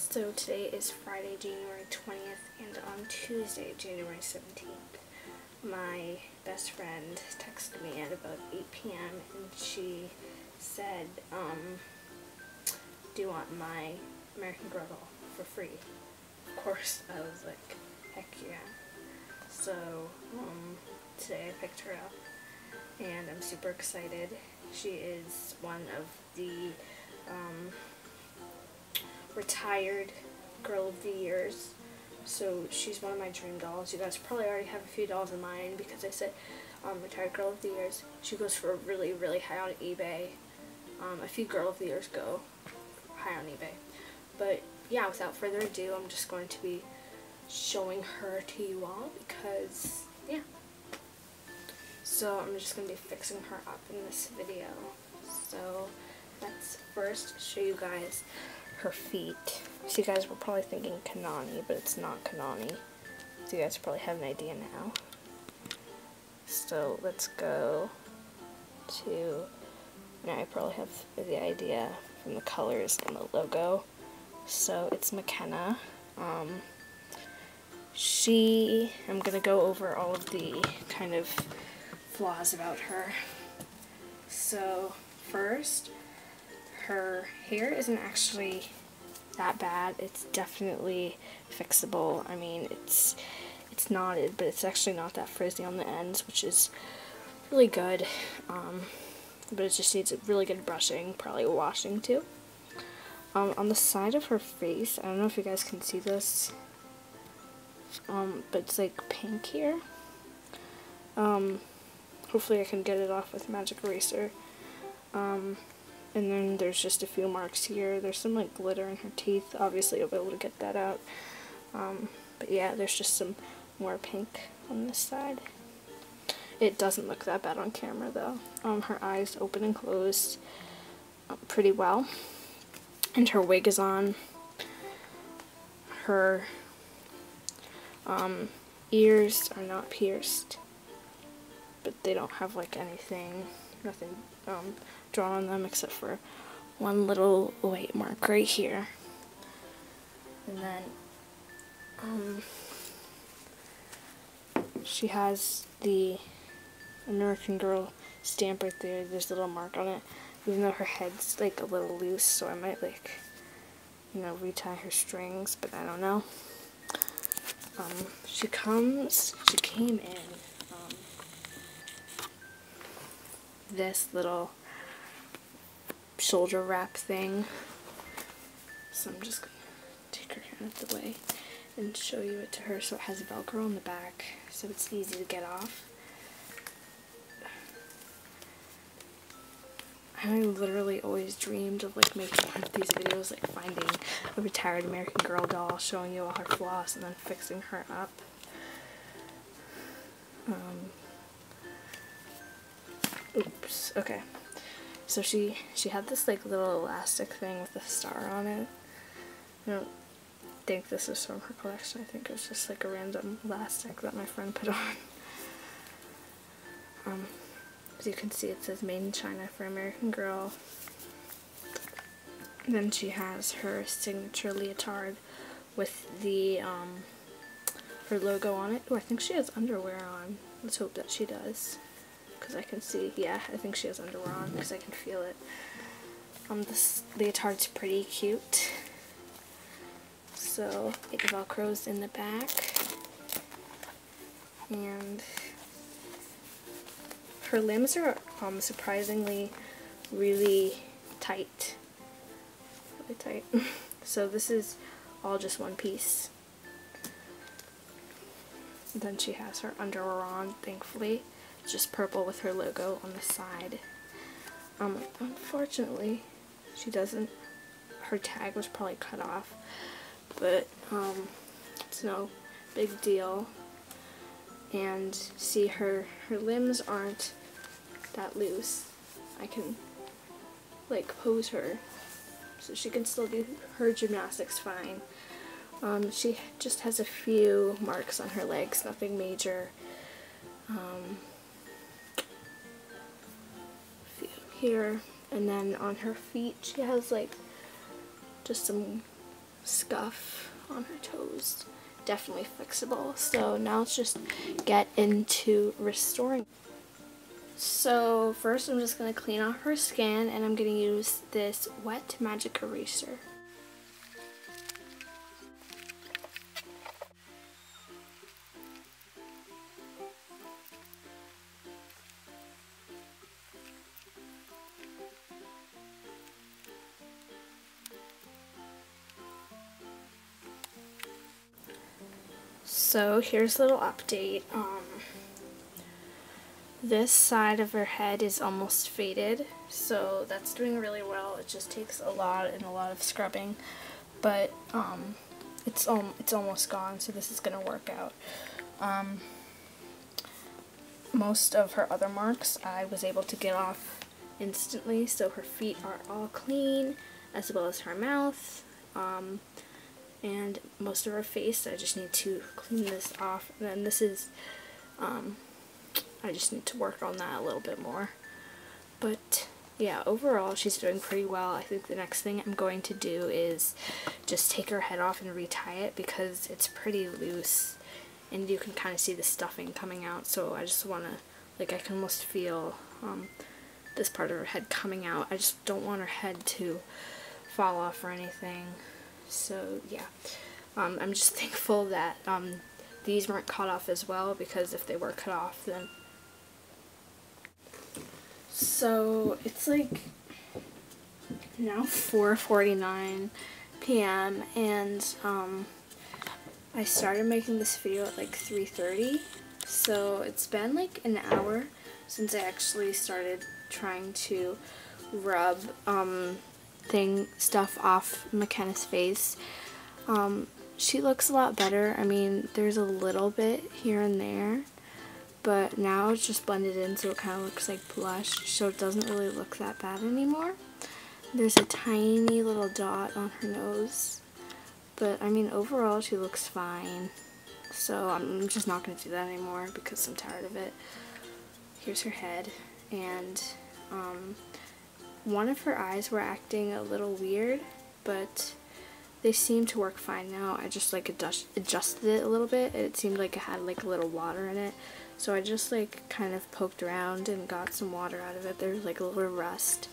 So today is Friday, January 20th, and on Tuesday, January 17th, my best friend texted me at about 8 p.m. and she said, do you want my American Girl doll for free? Of course, I was like, heck yeah. So, today I picked her up, and I'm super excited. She is one of the, retired Girl of the Years, so she's one of my dream dolls. You guys probably already have a few dolls in mind because I said retired Girl of the Years. She goes for really, really high on eBay. A few Girl of the Years go high on eBay. But yeah, without further ado, I'm just going to be showing her to you all because, yeah. So I'm just going to be fixing her up in this video. So let's first show you guys her feet. So you guys were probably thinking Kanani, but it's not Kanani. So you guys probably have an idea now. So let's go to, now I probably have the idea from the colors and the logo. So it's McKenna. I'm gonna go over all of the kind of flaws about her. So first, her hair isn't actually that bad. It's definitely fixable. I mean, it's knotted, but it's actually not that frizzy on the ends, which is really good. But it just needs a really good brushing, probably washing too. On the side of her face, I don't know if you guys can see this, but it's like pink here. Hopefully I can get it off with magic eraser. And then there's just a few marks here. There's some like glitter in her teeth. Obviously I'll be able to get that out. But yeah, there's just some more pink on this side. It doesn't look that bad on camera though. Her eyes open and closed pretty well. And her wig is on. Her ears are not pierced, but they don't have like nothing drawn on them except for one little white mark right here. And then she has the American Girl stamp right there. There's a little mark on it, even though her head's like a little loose, so I might like, you know, retie her strings, but I don't know. She came in this little shoulder wrap thing. So I'm just gonna take her hand out of the way and show you it to her. So it has Velcro on the back, so it's easy to get off. I literally always dreamed of like making one of these videos, like finding a retired American Girl doll, showing you all her flaws, and then fixing her up. Oops. Okay. So she had this like little elastic thing with a star on it. I don't think this is from her collection. I think it was just like a random elastic that my friend put on. As you can see, it says Made in China for American Girl. Then she has her signature leotard with the her logo on it. Oh, I think she has underwear on. Let's hope that she does, because I can see. Yeah, I think she has underwear on because I can feel it. This leotard's pretty cute. So it velcros in the back, and her limbs are surprisingly really tight. Really tight. So this is all just one piece. Then she has her underwear on, thankfully. It's just purple with her logo on the side. Unfortunately, she doesn't, her tag was probably cut off, but it's no big deal. And see, her limbs aren't that loose. I can like pose her so she can still do her gymnastics fine. She just has a few marks on her legs, nothing major. A few here, and then on her feet she has like just some scuff on her toes. Definitely fixable. So now let's just get into restoring. So first I'm just going to clean off her skin, and I'm going to use this wet magic eraser. So here's a little update. This side of her head is almost faded, so that's doing really well. It just takes a lot of scrubbing, but it's almost gone, so this is gonna work out. Most of her other marks I was able to get off instantly, so her feet are all clean, as well as her mouth. And most of her face, I just need to clean this off. And then this is, I just need to work on that a little bit more. But yeah, overall she's doing pretty well. I think the next thing I'm going to do is just take her head off and retie it, because it's pretty loose and you can kind of see the stuffing coming out. So I just want to, like, I can almost feel this part of her head coming out. I just don't want her head to fall off or anything. So yeah, I'm just thankful that these weren't cut off as well, because if they were cut off, then... So it's like now 4:49 p.m. and I started making this video at like 3:30, so it's been like an hour since I actually started trying to rub stuff off McKenna's face. She looks a lot better. I mean, there's a little bit here and there, but now it's just blended in, so it kind of looks like blush, so it doesn't really look that bad anymore. There's a tiny little dot on her nose, but I mean, overall she looks fine. So I'm just not going to do that anymore because I'm tired of it. Here's her head, and one of her eyes were acting a little weird, but they seem to work fine now. I just like adjusted it a little bit. It seemed like it had like a little water in it, so I just like kind of poked around and got some water out of it. There's like a little rust,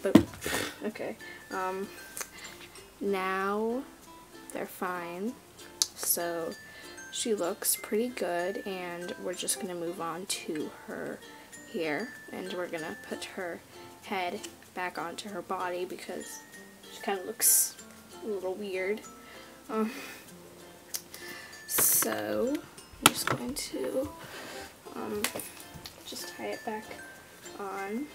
but okay. Now they're fine, so she looks pretty good, and we're just gonna move on to her hair, and we're gonna put her head back onto her body because she kind of looks a little weird. So I'm just going to just tie it back on.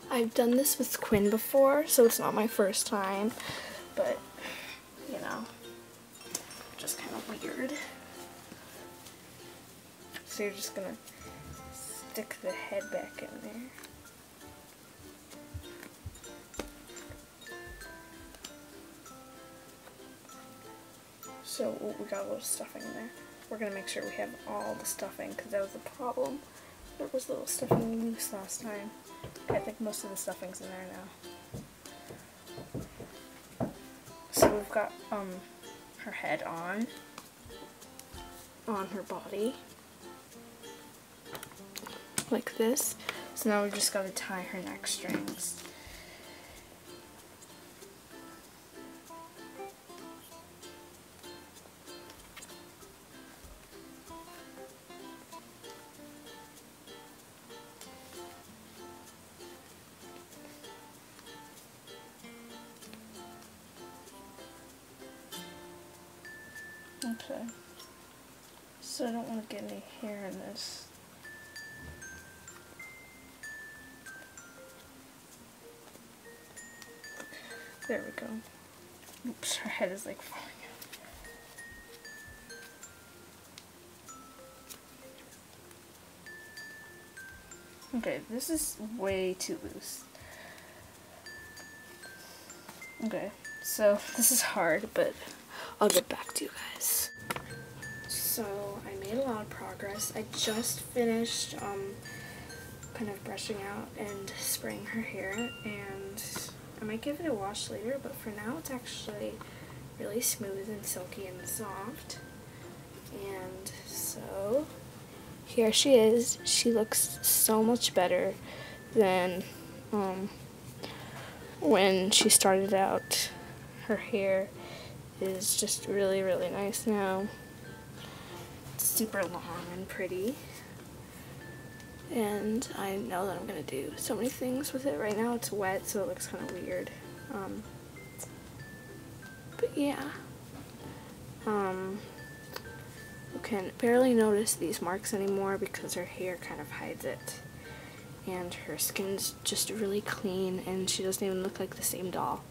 I've done this with Quinn before, so it's not my first time, but you know, just kind of weird. So you're just gonna stick the head back in there. So we got a little stuffing there. We're gonna make sure we have all the stuffing, because that was the problem. There was a little stuffing loose last time. I think most of the stuffing's in there now. So we've got her head on her body, like this. So now we just gotta tie her neck strings. Okay, so I don't want to get any hair in this. There we go. Oops, her head is like falling out. Okay, this is way too loose. Okay, so this is hard, but I'll get back to you guys. So I made a lot of progress. I just finished kind of brushing out and spraying her hair, and I might give it a wash later, but for now it's actually really smooth and silky and soft. And so here she is. She looks so much better than when she started out. Her hair is just really, really nice now. It's super long and pretty. And I know that I'm going to do so many things with it. Right now it's wet, so it looks kind of weird. But yeah. You can barely notice these marks anymore because her hair kind of hides it. And her skin's just really clean, and she doesn't even look like the same doll.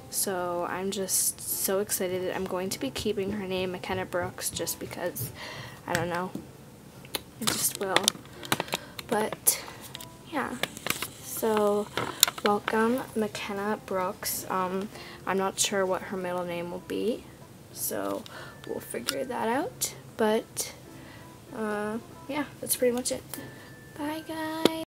So I'm just so excited. I'm going to be keeping her name McKenna Brooks just because, I don't know, I just will. But yeah, so welcome McKenna Brooks. I'm not sure what her middle name will be, so we'll figure that out. But yeah, that's pretty much it. Bye guys.